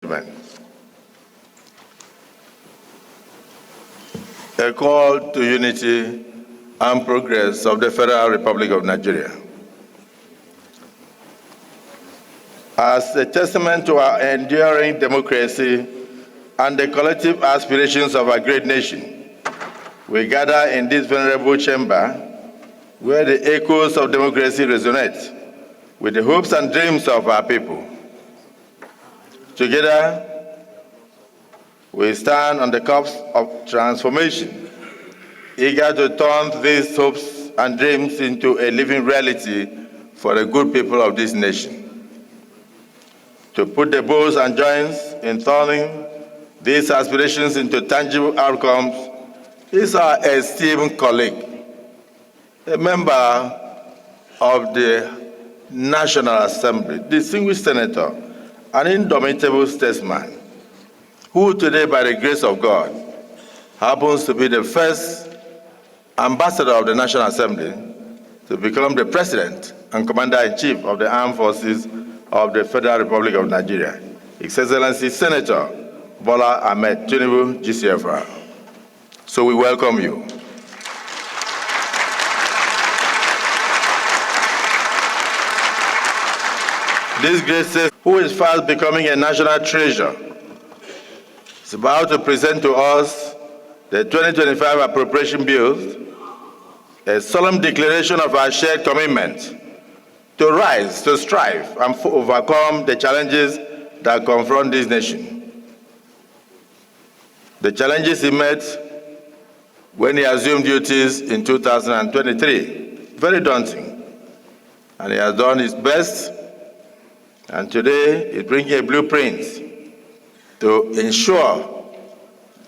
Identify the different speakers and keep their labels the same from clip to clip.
Speaker 1: A call to unity and progress of the Federal Republic of Nigeria. As a testament to our enduring democracy and the collective aspirations of our great nation, we gather in this venerable chamber where the echoes of democracy resonate with the hopes and dreams of our people. Together, we stand on the cusp of transformation, eager to turn these hopes and dreams into a living reality for the good people of this nation. To put the bows and joints in turning these aspirations into tangible outcomes is our esteemed colleague, a member of the National Assembly, distinguished senator, an indomitable statesman, who today, by the grace of God, happens to be the first ambassador of the National Assembly to become the president and commander-in-chief of the armed forces of the Federal Republic of Nigeria, His Excellency Senator Bola Ahmed Tinubu, GCFR. So we welcome you. This great state, who is fast becoming a national treasure, is about to present to us the 2025 appropriation bills, a solemn declaration of our shared commitment to rise, to strive, and overcome the challenges that confront this nation. The challenges he met when he assumed duties in 2023, very daunting, and he has done his best, and today he's bringing a blueprint to ensure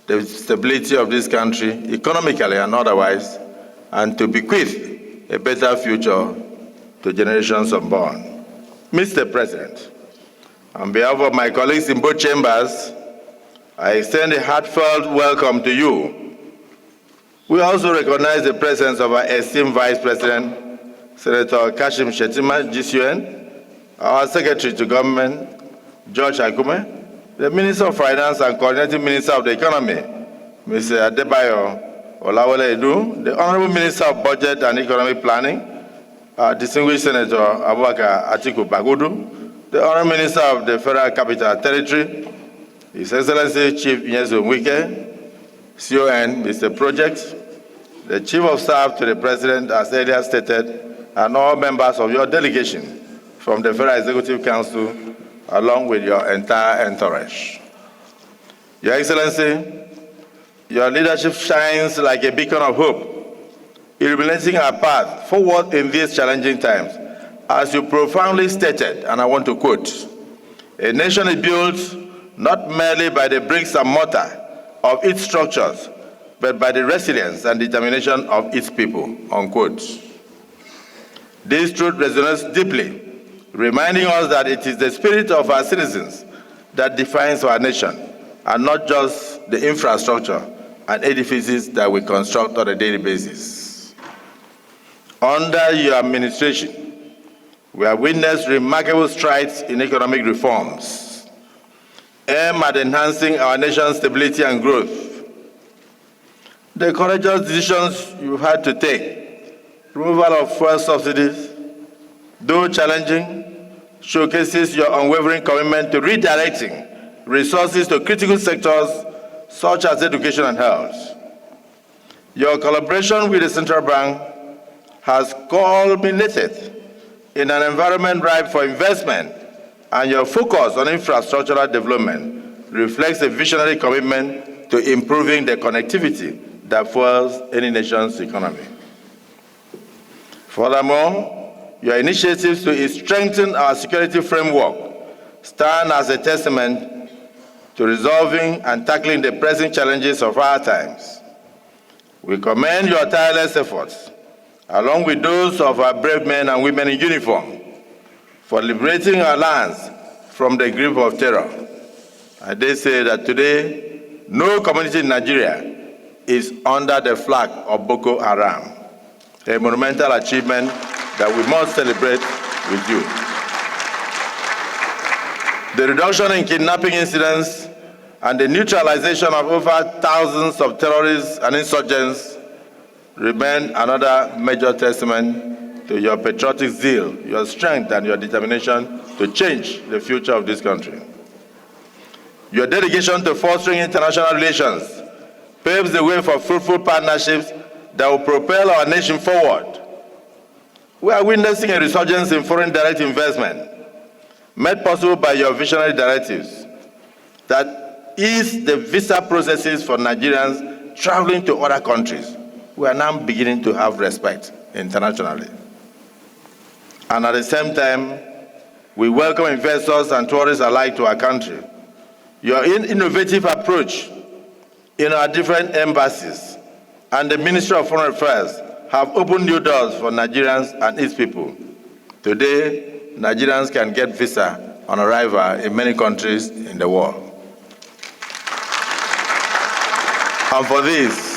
Speaker 1: the stability of this country, economically and otherwise, and to bequeath a better future to generations unborn. Mr. President, on behalf of my colleagues in both chambers, I extend a heartfelt welcome to you. We also recognize the presence of our esteemed Vice President, Senator Kashim Shettima, GCUN, our Secretary to Government, George Akume, the Minister of Finance and Coordinating Minister of the Economy, Mr. Adebayo Olawale Edu, the Honorable Minister of Budget and Economic Planning, distinguished Senator Abubakar Atiku Bagudu, the Honorable Minister of the Federal Capital Territory, His Excellency Chief Nyesom Wike, CON, Mr. Project, the Chief of Staff to the President, as earlier stated, and all members of your delegation from the Federal Executive Council, along with your entire entourage. Your Excellency, your leadership shines like a beacon of hope, illuminating our path forward in these challenging times. As you profoundly stated, and I want to quote, "A nation is built not merely by the bricks and mortar of its structures, but by the resilience and determination of its people," unquote. This truth resonates deeply, reminding us that it is the spirit of our citizens that defines our nation, and not just the infrastructure and edifices that we construct on a daily basis. Under your administration, we have witnessed remarkable strides in economic reforms, aimed at enhancing our nation's stability and growth. The courageous decisions you've had to take, removal of fuel subsidies, though challenging, showcases your unwavering commitment to redirecting resources to critical sectors such as education and health. Your collaboration with the Central Bank has culminated in an environment ripe for investment, and your focus on infrastructural development reflects a visionary commitment to improving the connectivity that fuels any nation's economy. Furthermore, your initiatives to strengthen our security framework stand as a testament to resolving and tackling the pressing challenges of our times. We commend your tireless efforts, along with those of our brave men and women in uniform, for liberating our lands from the grip of terror. I dare say that today, no community in Nigeria is under the flag of Boko Haram, a monumental achievement that we must celebrate with you. The reduction in kidnapping incidents and the neutralization of over thousands of terrorists and insurgents remain another major testament to your patriotic zeal, your strength, and your determination to change the future of this country. Your dedication to fostering international relations paves the way for fruitful partnerships that will propel our nation forward. We are witnessing a resurgence in foreign direct investment, made possible by your visionary directives that ease the visa processes for Nigerians traveling to other countries. We are now beginning to have respect internationally. And at the same time, we welcome investors and tourists alike to our country. Your innovative approach in our different embassies and the Ministry of Foreign Affairs have opened new doors for Nigerians and its people. Today, Nigerians can get visa on arrival in many countries in the world. And for these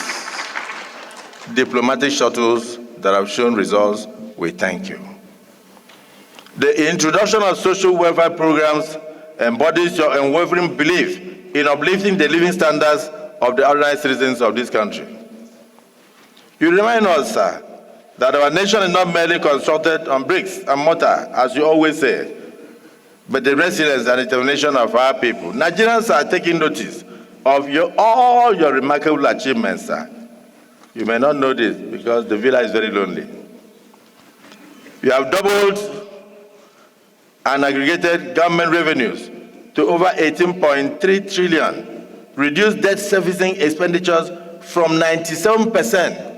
Speaker 1: diplomatic shuttles that have shown results, we thank you. The introduction of social welfare programs embodies your unwavering belief in uplifting the living standards of the ordinary citizens of this country. You remind us, sir, that our nation is not merely constructed on bricks and mortar, as you always say, but the resilience and determination of our people. Nigerians are taking notice of all your remarkable achievements, sir. You may not know this because the villa is very lonely. You have doubled and aggregated government revenues to over 18.3 trillion, reduced debt servicing expenditures from 97%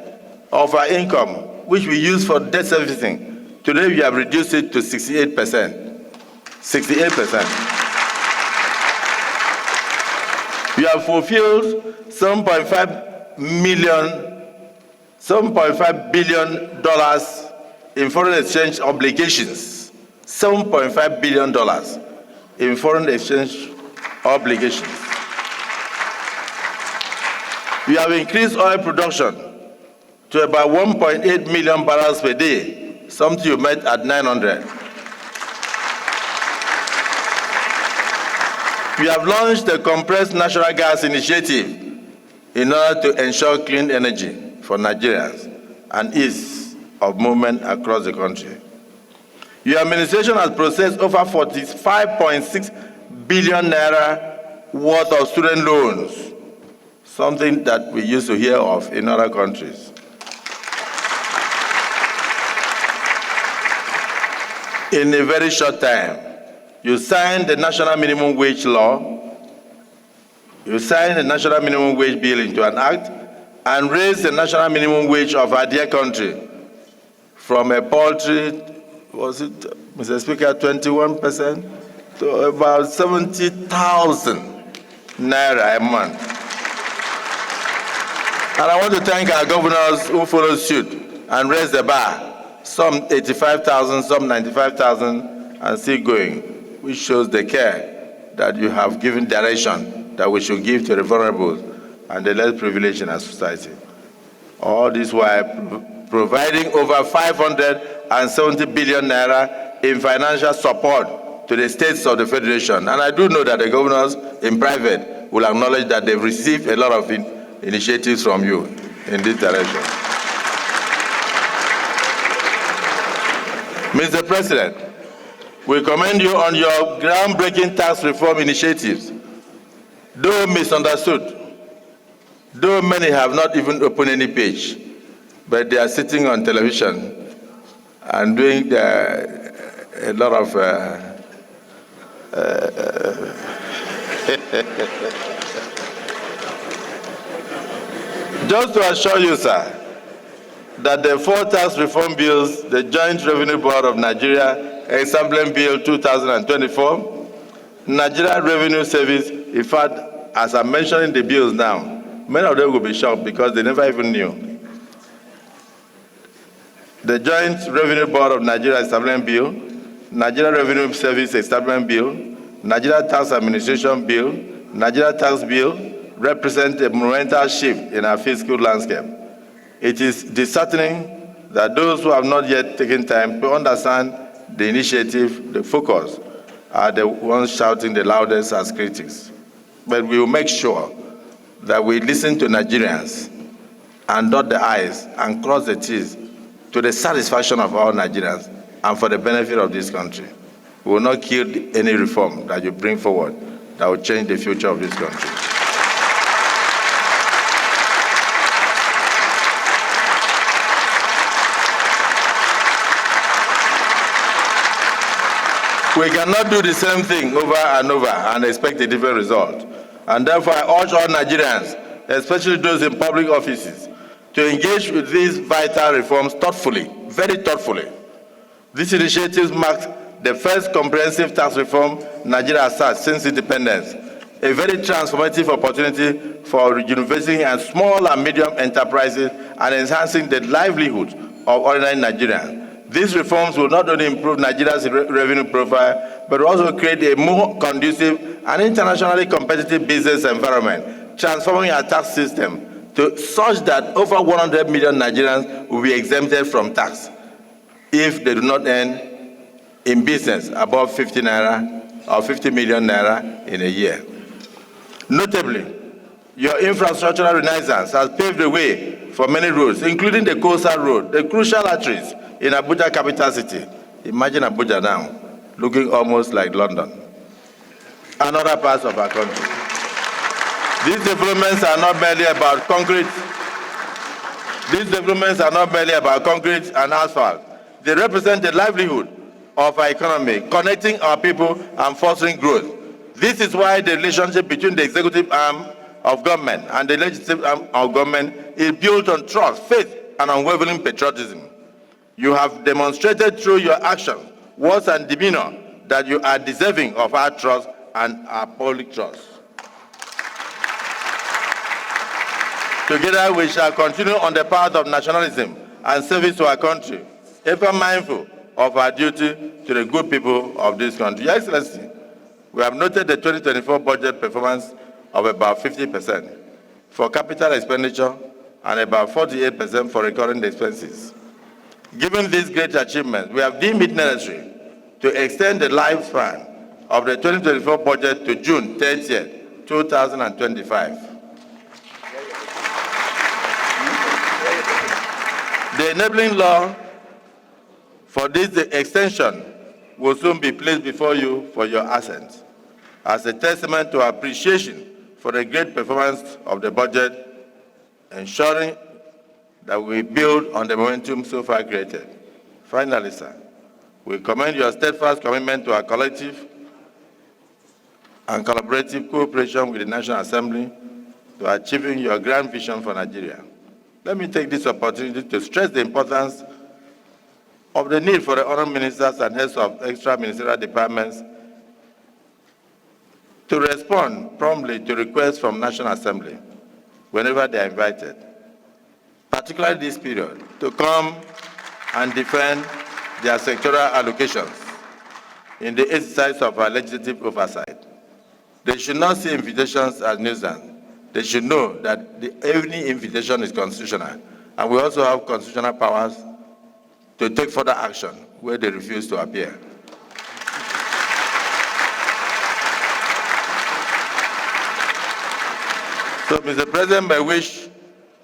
Speaker 1: of our income, which we use for debt servicing. Today we have reduced it to 68%. 68%. You have fulfilled $7.5 billion in foreign exchange obligations. $7.5 billion in foreign exchange obligations. You have increased oil production to about 1.8 million barrels per day, something you met at 900. We have launched the compressed natural gas initiative in order to ensure clean energy for Nigerians and ease of movement across the country. Your administration has processed over 45.6 billion naira worth of student loans, something that we used to hear of in other countries. In a very short time, you signed the National Minimum Wage Law, you signed the National Minimum Wage Bill into an act, and raised the national minimum wage of our dear country from a paltry, was it, Mr. Speaker, 21% to about 70,000 naira a month. And I want to thank our governors who followed suit and raised the bar, some 85,000, some 95,000, and still going, which shows the care that you have given direction that we should give to the vulnerable and the less privileged in our society. All this while providing over 570 billion naira in financial support to the states of the Federation. And I do know that the governors in private will acknowledge that they've received a lot of initiatives from you in this direction. Mr. President, we commend you on your groundbreaking tax reform initiatives. Though misunderstood, though many have not even opened any page, but they are sitting on television and doing a lot of just to assure you, sir, that the 4 tax reform bills, the Joint Revenue Board of Nigeria, Example Bill 2024, Nigeria Revenue Service, in fact, as I'm mentioning the bills now, many of them will be shocked because they never even knew. The Joint Revenue Board of Nigeria Establishment Bill, Nigeria Revenue Service Establishment Bill, Nigeria Tax Administration Bill, Nigeria Tax Bill represent a monumental shift in our fiscal landscape. It is disheartening that those who have not yet taken time to understand the initiative, the focus, are the ones shouting the loudest as critics. But we will make sure that we listen to Nigerians and dot the I's and cross the T's to the satisfaction of all Nigerians and for the benefit of this country. We will not kill any reform that you bring forward that will change the future of this country. We cannot do the same thing over and over and expect a different result. And therefore, I urge all Nigerians, especially those in public offices, to engage with these vital reforms thoughtfully, very thoughtfully. This initiative marks the first comprehensive tax reform Nigeria has had since independence, a very transformative opportunity for rejuvenating and small and medium enterprises and enhancing the livelihood of ordinary Nigerians. These reforms will not only improve Nigeria's revenue profile, but also create a more conducive and internationally competitive business environment, transforming our tax system to such that over 100 million Nigerians will be exempted from tax if they do not earn in business above 50 naira or 50 million naira in a year. Notably, your infrastructural renaissance has paved the way for many roads, including the coastal road, the crucial arteries in Abuja, capital city. Imagine Abuja now, looking almost like London and other parts of our country. These developments are not merely about concrete. These developments are not merely about concrete and asphalt. They represent the livelihood of our economy, connecting our people and fostering growth. This is why the relationship between the executive arm of government and the legislative arm of government is built on trust, faith, and unwavering patriotism. You have demonstrated through your actions, words, and demeanor that you are deserving of our trust and our public trust. Together, we shall continue on the path of nationalism and service to our country, ever mindful of our duty to the good people of this country. Your Excellency, we have noted the 2024 budget performance of about 50% for capital expenditure and about 48% for recurring expenses. Given these great achievements, we have deemed it necessary to extend the lifespan of the 2024 budget to June 30th, 2025. The enabling law for this extension will soon be placed before you for your assent as a testament to our appreciation for the great performance of the budget, ensuring that we build on the momentum so far created. Finally, sir, we commend your steadfast commitment to our collective and collaborative cooperation with the National Assembly to achieving your grand vision for Nigeria. Let me take this opportunity to stress the importance of the need for the honored ministers and heads of extra ministerial departments to respond promptly to requests from National Assembly whenever they are invited, particularly this period, to come and defend their sectoral allocations in the exercise of our legislative oversight. They should not see invitations as nuisance. They should know that any invitation is constitutional, and we also have constitutional powers to take further action where they refuse to appear. So, Mr. President, I wish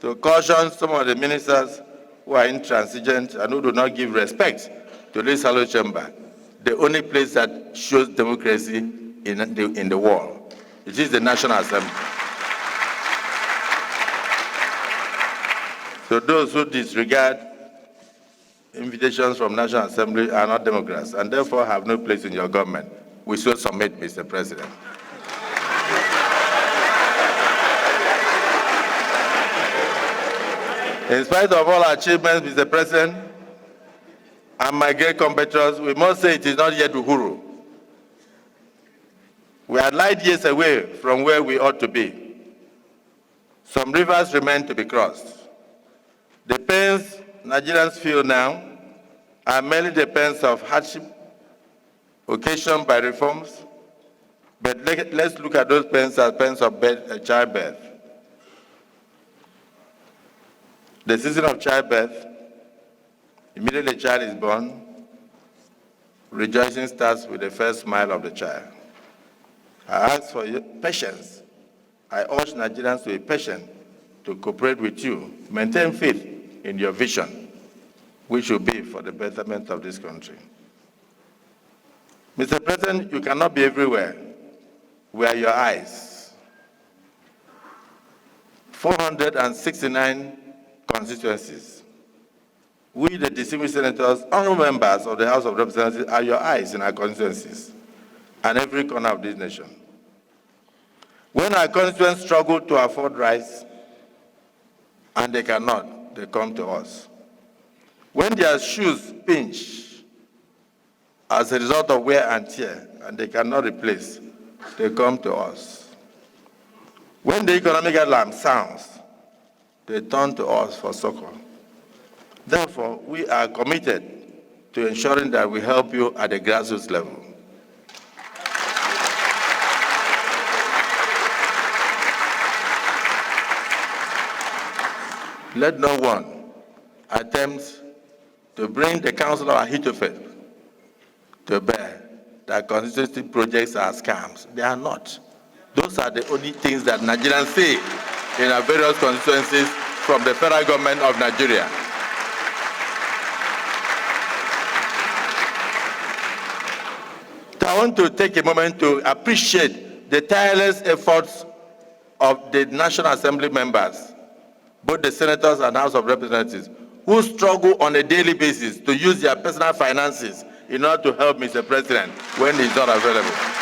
Speaker 1: to caution some of the ministers who are intransigent and who do not give respect to this hallowed chamber, the only place that shows democracy in the world. It is the National Assembly. So those who disregard invitations from National Assembly are not Democrats and therefore have no place in your government. We should submit, Mr. President. In spite of all our achievements, Mr. President, and my great compatriots, we must say it is not yet Uhuru. We are light years away from where we ought to be. Some rivers remain to be crossed. The pains Nigerians feel now are merely the pains of hardship occasioned by reforms, but let's look at those pains as pains of childbirth. The season of childbirth, immediately a child is born, Rejoicing starts with the first smile of the child. I ask for your patience. I urge Nigerians to be patient, to cooperate with you, maintain faith in your vision, which will be for the betterment of this country. Mr. President, you cannot be everywhere. We are your eyes. 469 constituencies. We, the distinguished senators, honorable members of the House of Representatives, are your eyes in our constituencies and every corner of this nation. When our constituents struggle to afford rice, and they cannot, they come to us. When their shoes pinch as a result of wear and tear, and they cannot replace, they come to us. When the economic alarm sounds, they turn to us for succor. Therefore, we are committed to ensuring that we help you at the grassroots level. Let no one attempt to bring the counsel of Ahithophel to bear that constituency projects are scams. They are not. Those are the only things that Nigerians say in our various constituencies from the federal government of Nigeria. I want to take a moment to appreciate the tireless efforts of the National Assembly members, both the senators and House of Representatives, who struggle on a daily basis to use their personal finances in order to help Mr. President when he's not available.